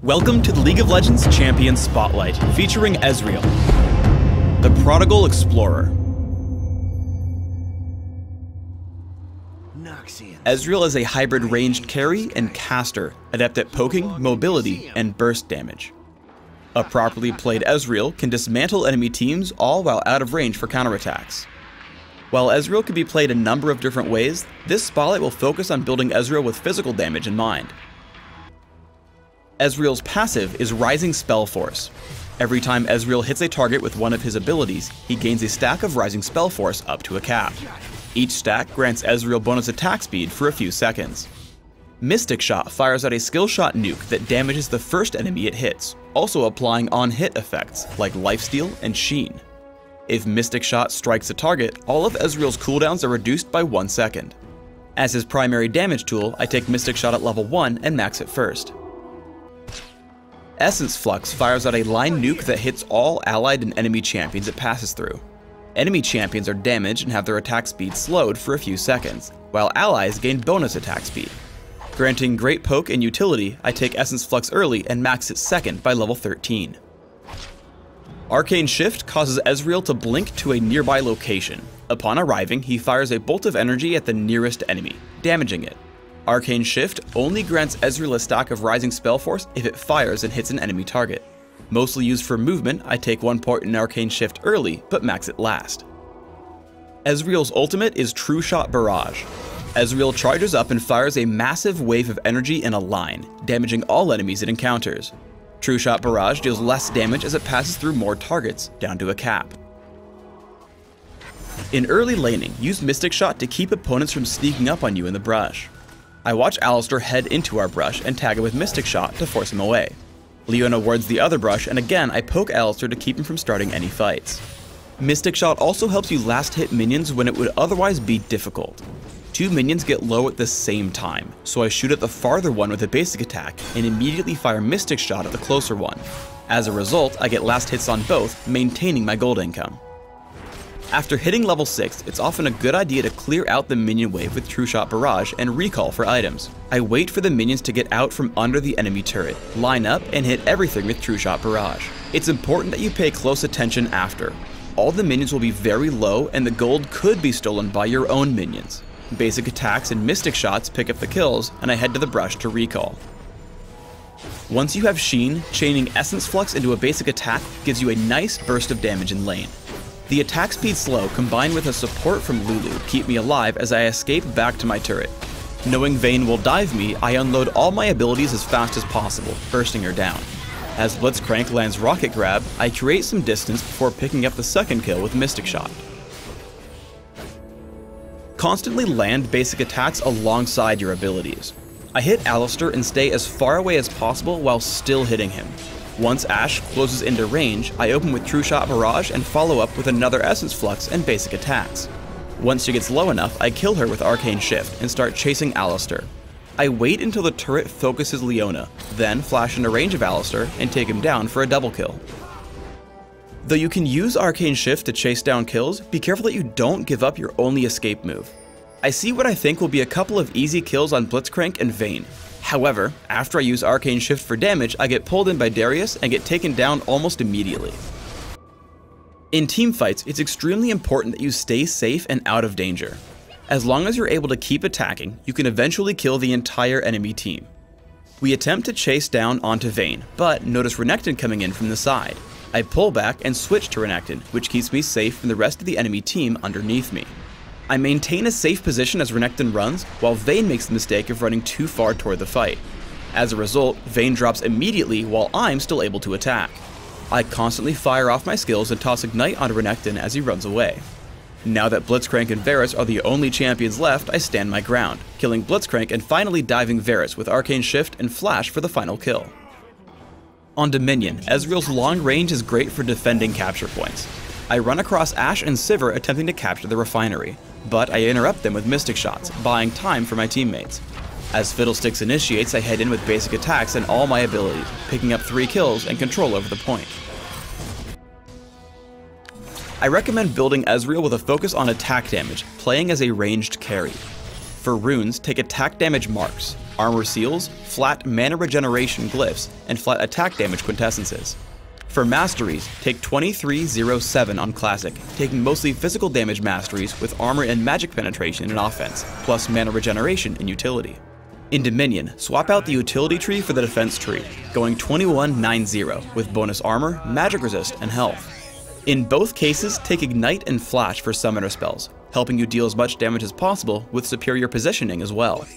Welcome to the League of Legends Champion Spotlight, featuring Ezreal, the Prodigal Explorer. Ezreal is a hybrid ranged carry and caster, adept at poking, mobility, and burst damage. A properly played Ezreal can dismantle enemy teams all while out of range for counterattacks. While Ezreal can be played a number of different ways, this spotlight will focus on building Ezreal with physical damage in mind. Ezreal's passive is Rising Spell Force. Every time Ezreal hits a target with one of his abilities, he gains a stack of Rising Spell Force up to a cap. Each stack grants Ezreal bonus attack speed for a few seconds. Mystic Shot fires out a skill shot nuke that damages the first enemy it hits, also applying on-hit effects like Lifesteal and Sheen. If Mystic Shot strikes a target, all of Ezreal's cooldowns are reduced by 1 second. As his primary damage tool, I take Mystic Shot at level 1 and max it first. Essence Flux fires out a line nuke that hits all allied and enemy champions it passes through. Enemy champions are damaged and have their attack speed slowed for a few seconds, while allies gain bonus attack speed. Granting great poke and utility, I take Essence Flux early and max it second by level 13. Arcane Shift causes Ezreal to blink to a nearby location. Upon arriving, he fires a bolt of energy at the nearest enemy, damaging it. Arcane Shift only grants Ezreal a stack of Rising Spell Force if it fires and hits an enemy target. Mostly used for movement, I take 1 point in Arcane Shift early, but max it last. Ezreal's ultimate is True Shot Barrage. Ezreal charges up and fires a massive wave of energy in a line, damaging all enemies it encounters. True Shot Barrage deals less damage as it passes through more targets, down to a cap. In early laning, use Mystic Shot to keep opponents from sneaking up on you in the brush. I watch Alistar head into our brush and tag it with Mystic Shot to force him away. Leona wards the other brush, and again I poke Alistar to keep him from starting any fights. Mystic Shot also helps you last hit minions when it would otherwise be difficult. 2 minions get low at the same time, so I shoot at the farther one with a basic attack and immediately fire Mystic Shot at the closer one. As a result, I get last hits on both, maintaining my gold income. After hitting level 6, it's often a good idea to clear out the minion wave with True Shot Barrage and recall for items. I wait for the minions to get out from under the enemy turret, line up, and hit everything with True Shot Barrage. It's important that you pay close attention after. All the minions will be very low and the gold could be stolen by your own minions. Basic attacks and Mystic Shots pick up the kills, and I head to the brush to recall. Once you have Sheen, chaining Essence Flux into a basic attack gives you a nice burst of damage in lane. The attack speed slow combined with a support from Lulu keep me alive as I escape back to my turret. Knowing Vayne will dive me, I unload all my abilities as fast as possible, bursting her down. As Blitzcrank lands Rocket Grab, I create some distance before picking up the second kill with Mystic Shot. Constantly land basic attacks alongside your abilities. I hit Alistar and stay as far away as possible while still hitting him. Once Ashe closes into range, I open with True Shot Barrage and follow up with another Essence Flux and basic attacks. Once she gets low enough, I kill her with Arcane Shift and start chasing Alistar. I wait until the turret focuses Leona, then flash into range of Alistar and take him down for a double kill. Though you can use Arcane Shift to chase down kills, be careful that you don't give up your only escape move. I see what I think will be a couple of easy kills on Blitzcrank and Vayne. However, after I use Arcane Shift for damage, I get pulled in by Darius and get taken down almost immediately. In teamfights, it's extremely important that you stay safe and out of danger. As long as you're able to keep attacking, you can eventually kill the entire enemy team. We attempt to chase down onto Vayne, but notice Renekton coming in from the side. I pull back and switch to Renekton, which keeps me safe from the rest of the enemy team underneath me. I maintain a safe position as Renekton runs, while Vayne makes the mistake of running too far toward the fight. As a result, Vayne drops immediately while I'm still able to attack. I constantly fire off my skills and toss Ignite onto Renekton as he runs away. Now that Blitzcrank and Varus are the only champions left, I stand my ground, killing Blitzcrank and finally diving Varus with Arcane Shift and Flash for the final kill. On Dominion, Ezreal's long range is great for defending capture points. I run across Ashe and Sivir attempting to capture the refinery, but I interrupt them with Mystic Shots, buying time for my teammates. As Fiddlesticks initiates, I head in with basic attacks and all my abilities, picking up 3 kills and control over the point. I recommend building Ezreal with a focus on attack damage, playing as a ranged carry. For runes, take attack damage marks, armor seals, flat mana regeneration glyphs, and flat attack damage quintessences. For masteries, take 2307 on Classic, taking mostly physical damage masteries with armor and magic penetration in offense, plus mana regeneration in utility. In Dominion, swap out the utility tree for the defense tree, going 2190 with bonus armor, magic resist, and health. In both cases, take Ignite and Flash for summoner spells, helping you deal as much damage as possible with superior positioning as well.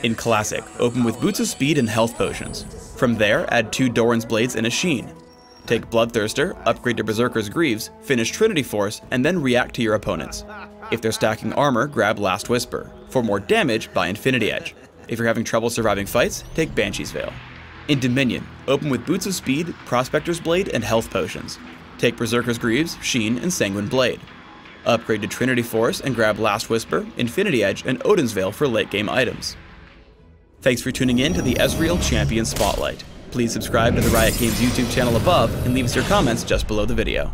In Classic, open with Boots of Speed and Health Potions. From there, add 2 Doran's Blades and a Sheen. Take Bloodthirster, upgrade to Berserker's Greaves, finish Trinity Force, and then react to your opponents. If they're stacking armor, grab Last Whisper. For more damage, buy Infinity Edge. If you're having trouble surviving fights, take Banshee's Veil. In Dominion, open with Boots of Speed, Prospector's Blade, and Health Potions. Take Berserker's Greaves, Sheen, and Sanguine Blade. Upgrade to Trinity Force and grab Last Whisper, Infinity Edge, and Odin's Veil for late game items. Thanks for tuning in to the Ezreal Champion Spotlight. Please subscribe to the Riot Games YouTube channel above and leave us your comments just below the video.